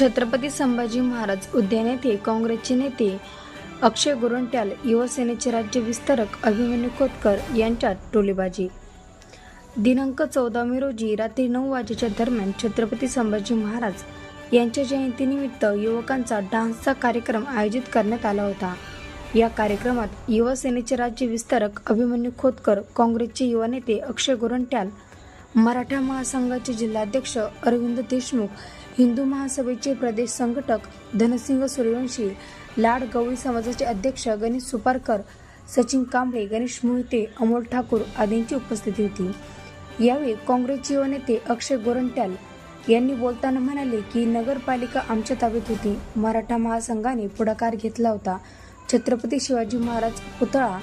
छत्रपती संभाजी महाराज उद्यान येथे काँग्रेसचे नेते अक्षय गोरंट्याल, युवासेनेचे राज्य विस्तारक अभिमन्यू खोतकर यांच्यात टोलेबाजी। दिनांक 14 मे रोजी रात्री 9 वाजेच्या दरम्यान छत्रपती संभाजी महाराज यांच्या जयंतीनिमित्त युवकांचा डान्सचा कार्यक्रम आयोजित करण्यात आला होता। या कार्यक्रमात युवासेनेचे राज्य विस्तारक अभिमन्यू खोतकर, काँग्रेसचे युवा नेते अक्षय गोरंट्याल, मराठा महासंघाचे जिल्हाध्यक्ष अरविंद देशमुख, हिंदू महासभेचे प्रदेश संघटक धनसिंग सूर्यवंशी, लाड गवळी समाजाचे अध्यक्ष गणेश सुपारकर, सचिन कांबळे, गणेश मोहिते, अमोल ठाकूर आदींची उपस्थिती होती। यावेळी काँग्रेसचे युवा नेते अक्षय गोरंट्याल यांनी बोलताना म्हणाले की नगरपालिका आमच्या ताब्यात होती, मराठा महासंघाने पुढाकार घेतला होता। छत्रपती शिवाजी महाराज पुतळा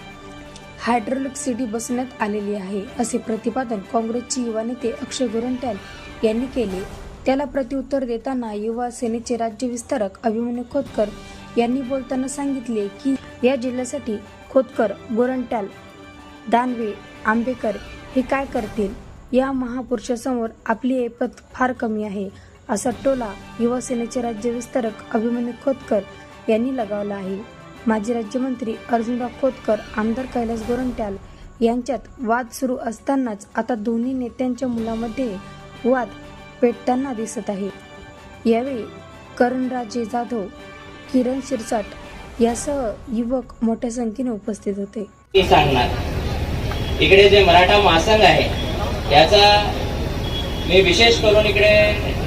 हायड्रोलिक सिटी बसवण्यात आलेली आहे, असे प्रतिपादन काँग्रेसचे युवा नेते अक्षय गोरंट्याल यांनी केले। त्याला प्रत्युत्तर देताना युवा सेनेचे राज्य विस्तारक अभिमन्यू खोतकर यांनी बोलताना सांगितले की या जिल्ह्यासाठी खोतकर, गोरंट्याल, दानवे, आंबेकर हे काय करतील? या महापुरुषासमोर आपली ऐपत फार कमी आहे, असा टोला युवा सेनेचे राज्य विस्तारक अभिमन्यू खोतकर यांनी लगावला आहे। माजी राज्यमंत्री अर्जुनराव खोतकर, आमदार कैलास गोरंट्याल यांच्यात वाद सुरू असतानाच आता दोन्ही नेत्यांच्या मुलामध्ये वाद पेटताना दिसत आहे। यावेळी करणराजे जाधव, किरण शिरसाट यासह युवक मोठ्या संख्येने उपस्थित होते। इकडे जे मराठा महासंघ आहे याचा मी विशेष करून इकडे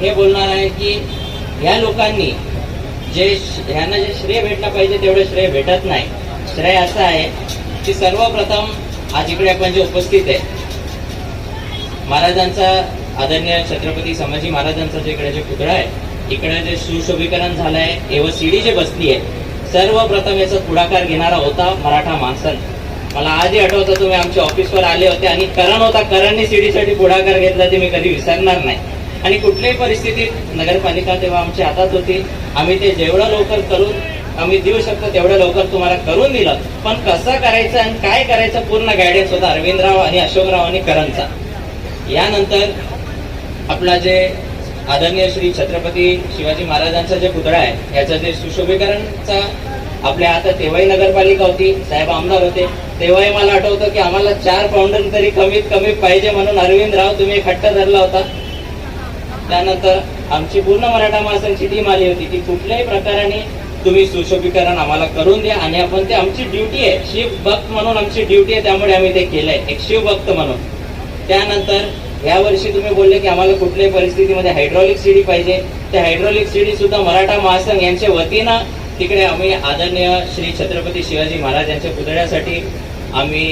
हे बोलणार आहे की या लोकांनी ह्यांना जे श्रेय भेटलं पाहिजे तेवढे श्रेय भेटत नाही। श्रेय असं आहे की सर्वप्रथम आज इकडे आपण जे उपस्थित आहे, महाराजांचा आदरणीय छत्रपती संभाजी महाराजांचा जे इकडे जे पुतळा आहे, इकडे जे सुशोभीकरण झालंय, एवढी सीडी जे बसली आहे, सर्वप्रथम याचा पुढाकार घेणारा होता मराठा महासंघ। मला आजही आठवतं, तुम्ही आमच्या ऑफिसवर आले होते आणि करण होता, करणने सीडीसाठी पुढाकार घेतला, ते मी कधी विसरणार नाही। आणि कुठल्याही परिस्थितीत नगरपालिका तेव्हा आमच्या हातात होती, आम्ही ते जेवढं लवकर करून आम्ही देऊ शकतो तेवढं लवकर तुम्हाला करून दिलं। पण कसं करायचं आणि काय करायचं पूर्ण गायडन्स होता अरविंदराव आणि अशोकराव आणि करणचा। यानंतर आपला जे आदरणीय श्री छत्रपती शिवाजी महाराजांचा जे पुतळा आहे याचं जे सुशोभीकरणचा आपल्या हातात तेव्हाही नगरपालिका होती, साहेब आमदार होते, तेव्हाही मला आठवतं की आम्हाला 4 पाऊंडर तरी कमीत कमी पाहिजे म्हणून अरविंदराव तुम्ही एक हट्ट धरला होता। त्यानंतर आमची पूर्ण मराठा महासंघची टीम आली होती की कुठल्याही प्रकाराने तुम्ही सुशोभीकरण आम्हाला करून द्या आणि आपण ते आमची ड्युटी आहे, शिवभक्त म्हणून आमची ड्युटी आहे, त्यामुळे आम्ही ते केलंय एक शिवभक्त म्हणून। त्यानंतर या वर्षी तुम्ही बोलले की आम्हाला कुठल्याही परिस्थितीमध्ये हायड्रोलिक सीडी पाहिजे, ते हायड्रोलिक सीडी सुद्धा मराठा महासंघ यांच्या वतीनं तिकडे आम्ही आदरणीय श्री छत्रपती शिवाजी महाराज यांच्या पुतळ्यासाठी आम्ही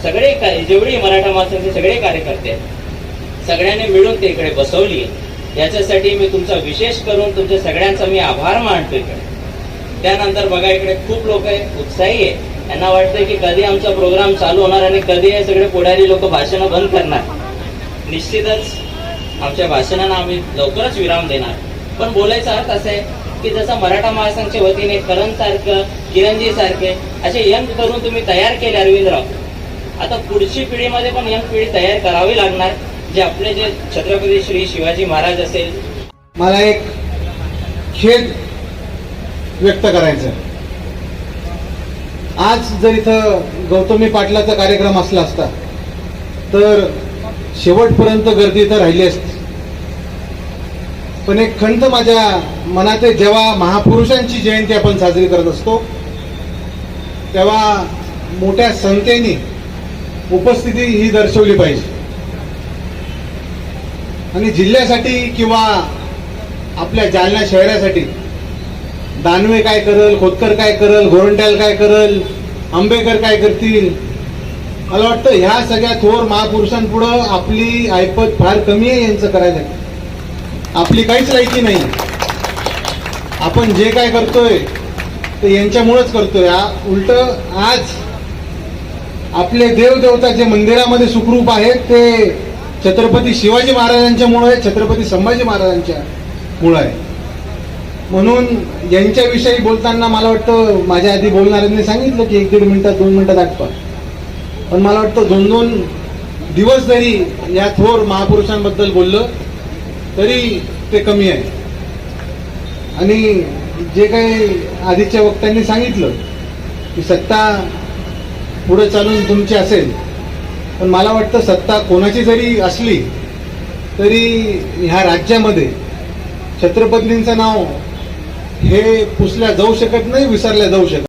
सगळे जेवढी मराठा महासंघचे सगळे कार्यकर्ते सगळ्यांनी मिळून ते इकडे बसवली। याच्यासाठी मी तुमचा विशेष करून तुमच्या सगळ्यांचा मी आभार मानतो इकडे। त्यानंतर बघा इकडे खूप लोक आहे, उत्साही आहे, यांना वाटतं की कधी आमचा प्रोग्राम चालू होणार आणि कधी हे सगळे पुढारी लोक भाषणं बंद करणार। निश्चितच आमच्या भाषणांना आम्ही लवकरच विराम देणार, पण बोलायचा अर्थ असा आहे की जसं मराठा महासंघच्या वतीने करण सारखं, किरणजी सारखे असे यंग करून तुम्ही तयार केले अरविंदराव, आता पुढची पिढीमध्ये पण यंग पिढी तयार करावी लागणार, जे आपले जे छत्रपती श्री शिवाजी महाराज असेल। मला एक खेद व्यक्त करायचं, आज जर इथं गौतमी पाटलाचा कार्यक्रम असला असता तर शेवटपर्यंत गर्दी तर राहिली असती, पण एक खंत माझ्या मनात आहे, जेव्हा महापुरुषांची जयंती आपण साजरी करत असतो तेव्हा मोठ्या संख्येने उपस्थिती ही दर्शवली पाहिजे। आणि जिल्ह्यासाठी किंवा आपल्या जालना शहरासाठी दानवे काय करल, खोतकर काय करल, गोरंट्याल काय करल, आंबेकर काय करतील, मला वाटतं ह्या सगळ्या थोर महापुरुषांपुढं आपली ऐपत फार कमी आहे। यांचं करायचं आपली काहीच लायकी नाही, आपण जे काय करतोय ते यांच्यामुळेच करतोय। उलट आज आपले देवदेवता जे मंदिरामध्ये सुखरूप आहेत ते छत्रपती शिवाजी महाराजांच्यामुळे, छत्रपती संभाजी महाराजांच्या मुळे आहे। म्हणून यांच्याविषयी बोलताना मला वाटतं माझ्या आधी बोलणाऱ्यांनी सांगितलं की 1-1.5 मिनिटात 2 मिनिटात आटपा, पण मला वाटतं 2-2 दिवस जरी या थोर महापुरुषांबद्दल बोललं तरी ते कमी आहे। आणि जे काही आधीच्या वक्त्यांनी सांगितलं की सत्ता पुढे चालून तुमची असेल, पण मला वाटतं सत्ता कोणाची जरी असली तरी ह्या राज्यामध्ये छत्रपतींचं नाव हे पुसल्या जाऊ शकत नाही, विसरल्या जाऊ शकत